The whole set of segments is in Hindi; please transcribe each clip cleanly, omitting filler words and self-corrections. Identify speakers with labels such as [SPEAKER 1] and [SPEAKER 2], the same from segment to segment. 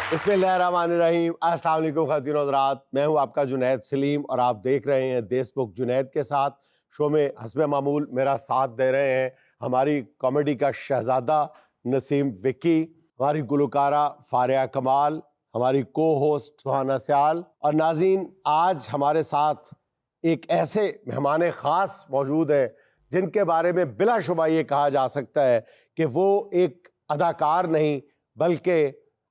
[SPEAKER 1] बिस्मिल्लाहिर्रहमानिर्रहीम। अस्सलाम वालेकुम ख़वातीन और हज़रात, मैं हूं आपका जुनैद सलीम और आप देख रहे हैं देशबुक जुनैद के साथ। शो में हस्बे मामूल मेरा साथ दे रहे हैं हमारी कॉमेडी का शहज़ादा नसीम विक्की, हमारी गुलकारा फारिया कमाल, हमारी को होस्ट सुहाना सयाल और नाज़रीन, आज हमारे साथ एक ऐसे मेहमान ख़ास मौजूद हैं जिनके बारे में बिलाशुबा ये कहा जा सकता है कि वो एक अदाकार नहीं बल्कि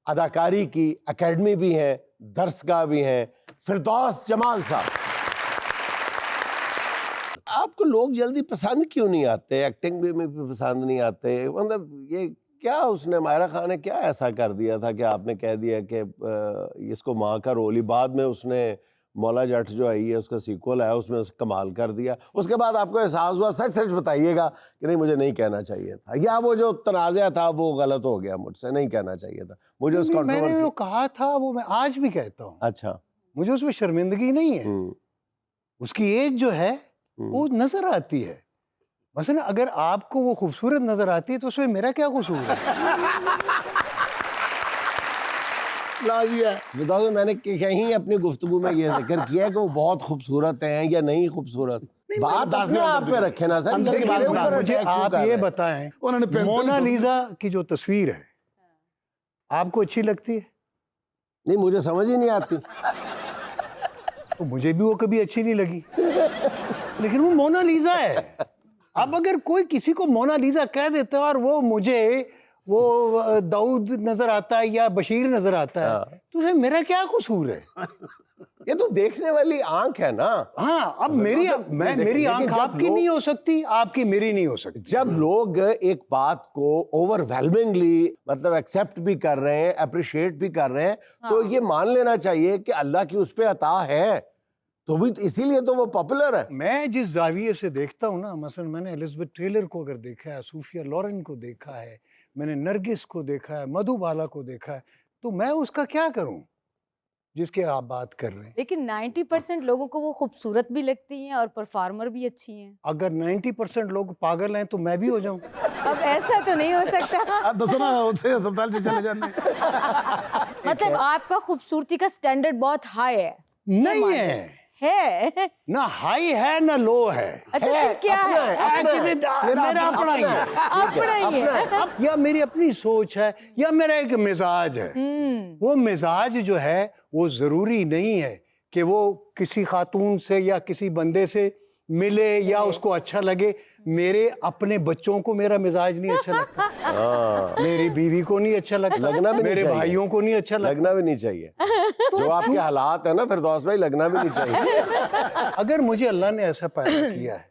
[SPEAKER 1] अदाकारी की एकेडमी भी हैं, दर्सगाह भी हैं। फिरदौस जमाल साहब, आपको लोग जल्दी पसंद क्यों नहीं आते? एक्टिंग में भी पसंद नहीं आते, मतलब ये क्या उसने मायरा खान ने क्या ऐसा कर दिया था कि आपने कह दिया कि इसको माँ का रोल ही? बाद में उसने मौला जट जो आई है उसका सीक्वल आया, उसमें उसने कमाल कर दिया। उसके बाद आपको एहसास हुआ, सच सच बताइएगा कि नहीं मुझे नहीं कहना चाहिए था, या वो जो तनाज़ा था वो गलत हो गया, मुझसे नहीं कहना चाहिए था, मुझे उस
[SPEAKER 2] मैंने जो कहा था वो मैं आज भी कहता हूँ।
[SPEAKER 1] अच्छा,
[SPEAKER 2] मुझे उसमें शर्मिंदगी नहीं है। उसकी एज जो है वो नजर आती है। मसलन अगर आपको वो खूबसूरत नजर आती है तो उसमें मेरा क्या कसूर है?
[SPEAKER 1] बताओ, मैंने कहीं अपनी गुफ्तगू में ये जिक्र किया है कि वो बहुत खूबसूरत हैं या नहीं खूबसूरत? बात अपने आप पे रखे ना सर।
[SPEAKER 2] मुझे आप ये बताएं, उन्होंने मोनालिसा की जो तस्वीर है आपको अच्छी लगती है?
[SPEAKER 1] नहीं, मुझे समझ ही नहीं आती।
[SPEAKER 2] तो मुझे भी वो कभी अच्छी नहीं लगी, लेकिन वो मोनालिसा है। अब अगर कोई किसी को मोनालिसा कह देता है और वो मुझे वो दाऊद नजर आता है या बशीर नजर आता है, तो उसे मेरा क्या कसूर है?
[SPEAKER 1] ये तो देखने वाली आंख है ना।
[SPEAKER 2] हाँ, अब मेरी आंख आपकी नहीं हो सकती, आपकी मेरी नहीं हो सकती।
[SPEAKER 1] जब लोग एक बात को ओवरवेलमिंगली मतलब एक्सेप्ट भी कर रहे हैं, अप्रिशिएट भी कर रहे हैं, तो ये मान लेना चाहिए कि अल्लाह की उस पे अता है, तो भी इसीलिए तो वो पॉपुलर है।
[SPEAKER 2] मैं जिस जाविये से देखता हूँ ना, मसलन मैंने एलिजाबेथ टेलर को अगर देखा है, सूफिया लॉरेन को देखा है, मैंने नरगिस को देखा है, मधुबाला को देखा है, तो मैं उसका क्या करूं जिसके आप बात कर रहे हैं?
[SPEAKER 3] लेकिन 90% लोगों को वो खूबसूरत भी लगती हैं और परफॉर्मर भी अच्छी हैं।
[SPEAKER 2] अगर 90% लोग पागल हैं तो मैं भी हो जाऊं?
[SPEAKER 3] अब ऐसा तो नहीं हो सकता।
[SPEAKER 4] तो सुना उसे अस्पताल से चले जाने।
[SPEAKER 3] मतलब आपका खूबसूरती का स्टैंडर्ड बहुत हाई है?
[SPEAKER 2] नहीं है ना, हाई है ना लो है।
[SPEAKER 3] अच्छा, फिर क्या है?
[SPEAKER 2] मेरा अपना ही है, या मेरी अपनी सोच है, या मेरा एक मिजाज है। वो मिजाज जो है वो जरूरी नहीं है कि वो किसी खातून से या किसी बंदे से मिले या उसको अच्छा लगे। मेरे अपने बच्चों को मेरा मिजाज नहीं अच्छा लगता, मेरी बीवी को नहीं अच्छा लगता, मेरे भाइयों को नहीं अच्छा
[SPEAKER 1] लगना भी नहीं चाहिए। जो आपके हालात है ना फिरदौस भाई, लगना भी नहीं चाहिए।
[SPEAKER 2] अगर मुझे अल्लाह ने ऐसा पैदा किया है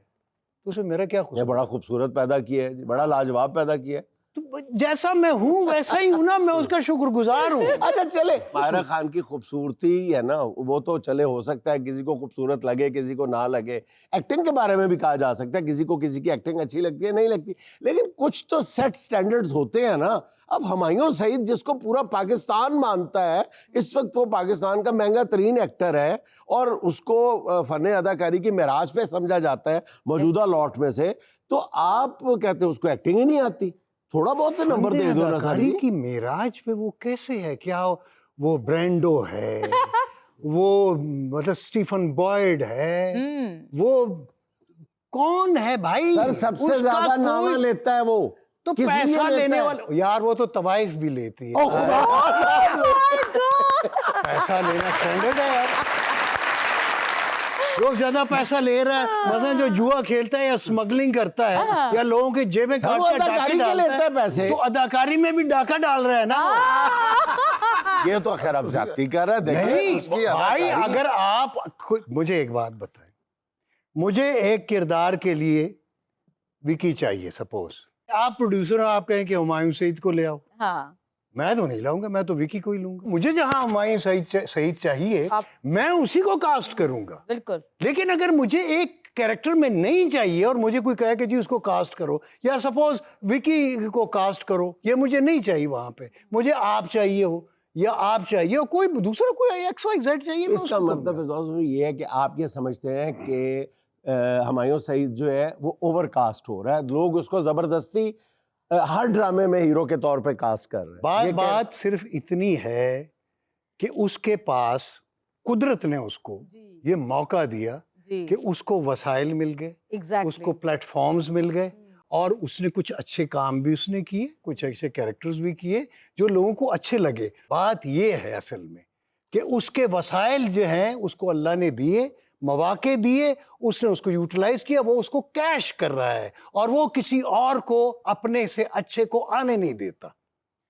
[SPEAKER 2] तो उसे मेरा क्या कसूर?
[SPEAKER 1] बड़ा खूबसूरत पैदा किया है, बड़ा लाजवाब पैदा किया है,
[SPEAKER 2] तो जैसा मैं हूँ वैसा ही हूँ ना, मैं उसका शुक्रगुजार हूँ।
[SPEAKER 1] अच्छा चले, मायरा खान की खूबसूरती है ना, वो तो चले हो सकता है किसी को खूबसूरत लगे किसी को ना लगे। एक्टिंग के बारे में भी कहा जा सकता है, किसी को किसी की एक्टिंग अच्छी लगती है नहीं लगती, लेकिन कुछ तो सेट स्टैंडर्ड्स होते हैं ना। अब हुमायूं सईद जिसको पूरा पाकिस्तान मानता है, इस वक्त वो पाकिस्तान का महंगा तरीन एक्टर है और उसको फन अदाकारी की मेराज पे समझा जाता है मौजूदा लॉट में से, तो आप कहते हैं उसको एक्टिंग ही नहीं आती? थोड़ा बहुत तो नंबर दे दो ना सर जी।
[SPEAKER 2] की मेराज पे वो कैसे है? क्या वो ब्रेंडो है, वो मतलब स्टीफन बॉयड है, वो कौन है भाई?
[SPEAKER 1] सर सबसे ज्यादा नामा लेता है वो,
[SPEAKER 2] तो पैसा लेने वाला यार, वो तो तवाइफ भी लेती है। पैसा लेना स्टैंडर्ड है यार। जो ज्यादा पैसा ले रहा है, मसलन जो जुआ खेलता है या स्मगलिंग करता है या लोगों के जेब में काट के डाके डालता है पैसे, तो अदाकारी में भी डाका डाल रहा है ना।
[SPEAKER 1] ये तो खैर अब ज्यादती कर रहा है।
[SPEAKER 2] नहीं भाई, अगर आप मुझे एक बात बताएं, मुझे एक किरदार के लिए विकी चाहिए। सपोज आप प्रोड्यूसर हो, आप कहें कि हुमायूं सईद को ले आओ,
[SPEAKER 3] हाँ,
[SPEAKER 2] मैं तो नहीं लाऊंगा, मैं तो विकी को ही लूंगा। मुझे जहां हुमायूं सईद चाहिए मैं उसी को कास्ट करूंगा,
[SPEAKER 3] बिल्कुल।
[SPEAKER 2] लेकिन अगर मुझे एक कैरेक्टर में नहीं चाहिए और मुझे कोई कहे कि जी उसको कास्ट करो, या सपोज विकी को कास्ट करो, ये मुझे नहीं चाहिए, वहां पे मुझे आप चाहिए हो या आप चाहिए हो, कोई दूसरा कोई XYZ चाहिए।
[SPEAKER 1] इसका मतलब ये है कि आप ये समझते हैं कि हुमायूं सईद जो है वो ओवरकास्ट हो रहा है, लोग उसको जबरदस्ती हर ड्रामे में हीरो के तौर पे कास्ट कर रहे हैं।
[SPEAKER 2] बात सिर्फ इतनी है कि उसके पास कुदरत ने उसको
[SPEAKER 3] जी
[SPEAKER 2] ये मौका दिया
[SPEAKER 3] जी
[SPEAKER 2] कि उसको वसाइल मिल गए,
[SPEAKER 3] एग्जैक्टली
[SPEAKER 2] उसको प्लेटफॉर्म्स मिल गए और उसने कुछ अच्छे काम भी उसने किए, कुछ ऐसे कैरेक्टर्स भी किए जो लोगों को अच्छे लगे। बात ये है असल में कि उसके वसाइल जो हैं उसको अल्लाह ने दिए, मौके दिए, उसने उसको यूटिलाइज किया, वो उसको कैश कर रहा है और वो किसी और को अपने से अच्छे को आने नहीं देता।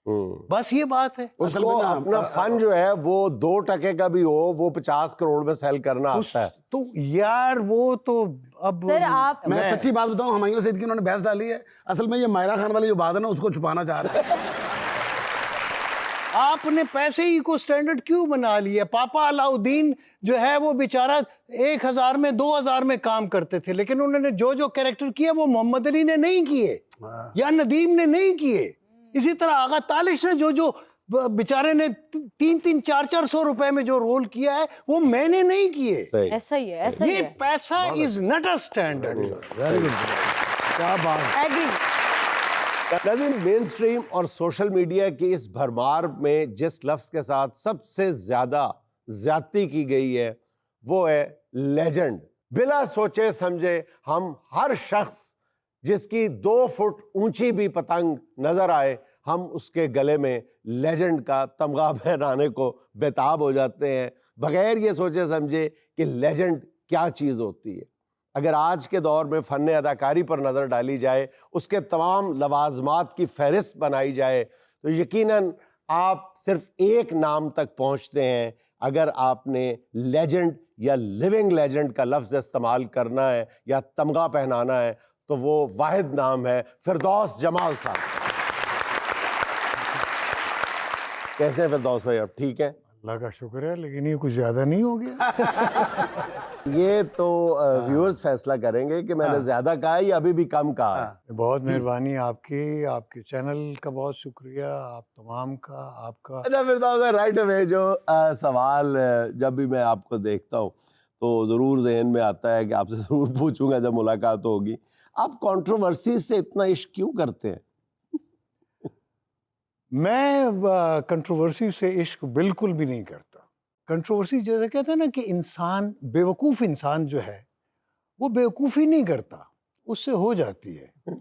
[SPEAKER 2] बस ये बात है।
[SPEAKER 1] उसको
[SPEAKER 4] में ना,
[SPEAKER 1] अपना फन जो है वो 2% का भी हो वो 50 करोड़ में सेल करना आता है।
[SPEAKER 2] तो यार वो तो अब
[SPEAKER 3] सर आप
[SPEAKER 4] मैं सच्ची बात बताऊं, हुमायूं सईद की उन्होंने बहस डाली है, असल में ये मायरा खान वाली जो बात है ना उसको छुपाना चाह रहे हैं।
[SPEAKER 2] आपने पैसे ही को स्टैंडर्ड क्यों बना लिया? पापा अलाउद्दीन जो है वो बेचारा 1000 में 2000 में काम करते थे, लेकिन उन्होंने जो जो कैरेक्टर किए वो मोहम्मद अली ने नहीं किए या नदीम ने नहीं किए। इसी तरह आगा तालिश ने जो जो बेचारे ने 300-400 रुपए में जो रोल किया है वो मैंने नहीं किए।
[SPEAKER 1] सही।
[SPEAKER 3] ऐसा ही है, ऐसा ही
[SPEAKER 2] ये
[SPEAKER 3] है।
[SPEAKER 2] पैसा is not a standard.
[SPEAKER 4] Very good, क्या बात।
[SPEAKER 3] एग्री।
[SPEAKER 1] लेकिन मेन स्ट्रीम और सोशल मीडिया की इस भरमार में जिस लफ्ज के साथ सबसे ज्यादा ज्यादती की गई है वो है लेजेंड। बिला सोचे समझे हम हर शख्स जिसकी 2 फुट ऊंची भी पतंग नजर आए हम उसके गले में लेजेंड का तमगा पहनाने को बेताब हो जाते हैं, बगैर ये सोचे समझे कि लेजेंड क्या चीज़ होती है। अगर आज के दौर में फ़न अदाकारी पर नज़र डाली जाए, उसके तमाम लवाजमात की फहरिस्त बनाई जाए, तो यकीनन आप सिर्फ एक नाम तक पहुंचते हैं। अगर आपने लेजेंड या लिविंग लेजेंड का लफ्ज़ इस्तेमाल करना है या तमगा पहनाना है तो वो वाहिद नाम है फिरदौस जमाल साहब। कैसे हैं फिरदौस भाई, अब ठीक है?
[SPEAKER 2] अल्लाह का शुक्र है, लेकिन ये कुछ ज्यादा नहीं हो गया।
[SPEAKER 1] ये तो व्यूअर्स फैसला करेंगे कि मैंने ज्यादा कहा है या अभी भी कम कहा है।
[SPEAKER 2] बहुत मेहरबानी आपकी, आपके चैनल का बहुत शुक्रिया, आप तमाम का, आपका।
[SPEAKER 1] अच्छा फिरदौस भाई, राइट अवे जो सवाल जब भी मैं आपको देखता हूँ तो ज़रूर जहन में आता है कि आपसे ज़रूर पूछूंगा जब मुलाकात होगी, आप कंट्रोवर्सी से इतना इश्क क्यों करते हैं?
[SPEAKER 2] मैं कंट्रोवर्सी से इश्क बिल्कुल भी नहीं करता। कंट्रोवर्सी जैसे कहते हैं ना कि इंसान बेवकूफ़ इंसान जो है वो बेवकूफ़ी नहीं करता, उससे हो जाती है।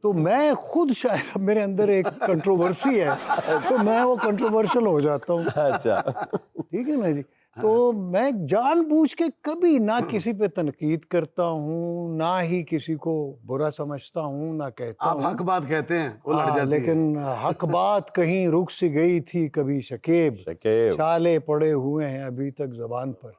[SPEAKER 2] तो मैं खुद शायद अब मेरे अंदर एक कंट्रोवर्सी है तो मैं वो कंट्रोवर्शियल हो जाता हूँ।
[SPEAKER 1] अच्छा।
[SPEAKER 2] ठीक है ना जी। तो मैं जानबूझ के कभी ना किसी पे तनकीद करता हूँ, ना ही किसी को बुरा समझता हूँ, ना कहता
[SPEAKER 4] आप
[SPEAKER 2] हूँ।
[SPEAKER 4] हक बात कहते हैं, वो लड़
[SPEAKER 2] हाँ,
[SPEAKER 4] जाती है।
[SPEAKER 2] लेकिन हक बात कहीं रुक सी गई थी कभी शकीब,
[SPEAKER 1] शकीब।
[SPEAKER 2] छाले पड़े हुए हैं अभी तक ज़बान पर।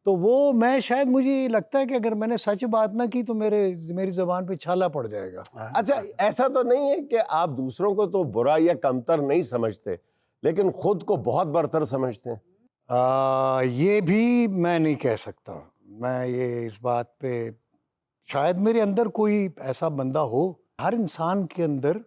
[SPEAKER 2] तो वो मैं शायद मुझे ये लगता है कि अगर मैंने सच बात ना की तो मेरी ज़बान पे छाला पड़ जाएगा।
[SPEAKER 1] अच्छा, ऐसा तो नहीं है कि आप दूसरों को तो बुरा या कमतर नहीं समझते लेकिन खुद को बहुत बरतर समझते हैं?
[SPEAKER 2] ये भी मैं नहीं कह सकता। मैं ये इस बात पे शायद मेरे अंदर कोई ऐसा बंदा हो। हर इंसान के अंदर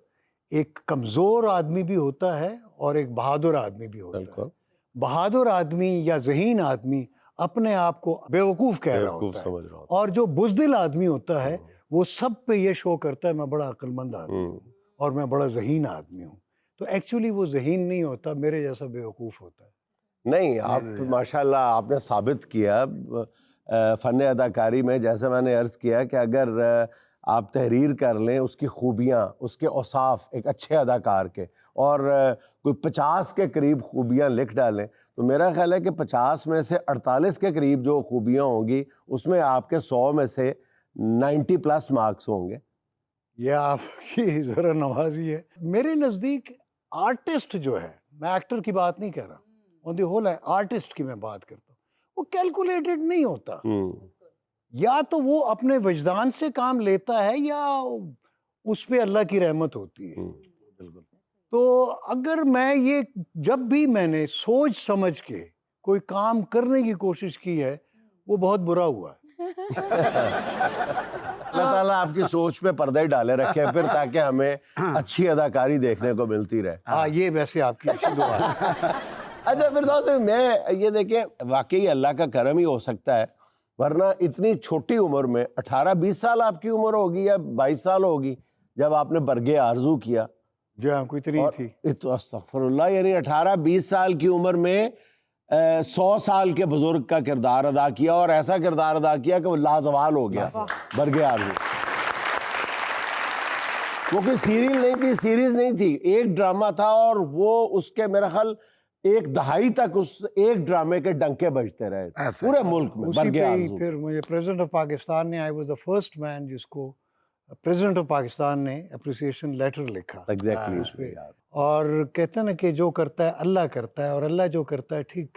[SPEAKER 2] एक कमज़ोर आदमी भी होता है और एक बहादुर आदमी भी होता है।
[SPEAKER 1] बिल्कुल।
[SPEAKER 2] बहादुर आदमी या ज़हीन आदमी अपने आप को बेवकूफ़ कह रहा
[SPEAKER 1] बेवकूफ
[SPEAKER 2] होता है
[SPEAKER 1] समझ रहा हूँ।
[SPEAKER 2] और जो बुज़दिल आदमी होता है वो सब पे ये शो करता है मैं बड़ा अक्लमंद आदमी हूँ और मैं बड़ा ज़हीन आदमी हूँ। तो एक्चुअली वो ज़हीन नहीं होता, मेरे जैसा बेवकूफ़ होता है।
[SPEAKER 1] नहीं, आप माशाल्लाह आपने साबित किया फ़न अदाकारी में, जैसे मैंने अर्ज़ किया कि अगर आप तहरीर कर लें उसकी खूबियाँ, उसके औसाफ एक अच्छे अदाकार के और कोई 50 के करीब खूबियाँ लिख डालें तो मेरा ख्याल है कि 50 में से 48 के करीब जो खूबियाँ होंगी उसमें आपके 100 में से 90+ मार्क्स होंगे।
[SPEAKER 2] यह आपकी ज़रा नवाजी है। मेरे नज़दीक आर्टिस्ट जो है, मैं एक्टर की बात नहीं कर रहा, ऑन द होल है आर्टिस्ट की मैं बात करता हूँ, वो कैलकुलेटेड नहीं होता। या तो वो अपने वजदान से काम लेता है या उस पे अल्लाह की रहमत होती है।
[SPEAKER 1] बिल्कुल।
[SPEAKER 2] तो अगर मैं ये जब भी मैंने सोच समझ के कोई काम करने की कोशिश की है वो बहुत बुरा हुआ है।
[SPEAKER 1] अल्लाह ताला आपकी सोच पे पर्दे डाले रखे हैं फिर ताकि हमें अच्छी अदाकारी देखने को मिलती रहे।
[SPEAKER 2] हाँ, ये वैसे आपकी अच्छी दुआ है।
[SPEAKER 1] अच्छा फिरदौस भाई, मैं ये देखें वाकई अल्लाह का करम ही हो सकता है, वरना इतनी छोटी उम्र में 18-20 साल आपकी उम्र होगी या 22 साल होगी जब आपने बरगे आरजू किया।
[SPEAKER 2] जो हमको इतनी थी।
[SPEAKER 1] तो अस्तगफुरुल्लाह, यानी 18-20 साल की उम्र में 100 साल के बुजुर्ग का किरदार अदा किया और ऐसा किरदार अदा किया कि वो लाजवाल हो गया बरगे आज़ू। वो कोई सीरियल नहीं थी, सीरीज नहीं थी, एक ड्रामा था और वो उसके मेरा ख्याल एक दहाई तक उस एक ड्रामे के डंके बजते रहे
[SPEAKER 4] ऐसा।
[SPEAKER 1] पूरे मुल्क में।
[SPEAKER 2] उसी
[SPEAKER 1] बरगे
[SPEAKER 2] पे ही
[SPEAKER 1] आज़ू
[SPEAKER 2] फिर मुझे प्रेसिडेंट ऑफ पाकिस्तान ने, I was the first man जिसको प्रेसिडेंट ऑफ पाकिस्तान ने अप्रिसिएशन लेटर लिखा।
[SPEAKER 1] एग्जैक्टली
[SPEAKER 2] उस पे। और कहते हैं ना कि जो करता है अल्लाह करता है, और अल्लाह जो करता है ठीक करता है।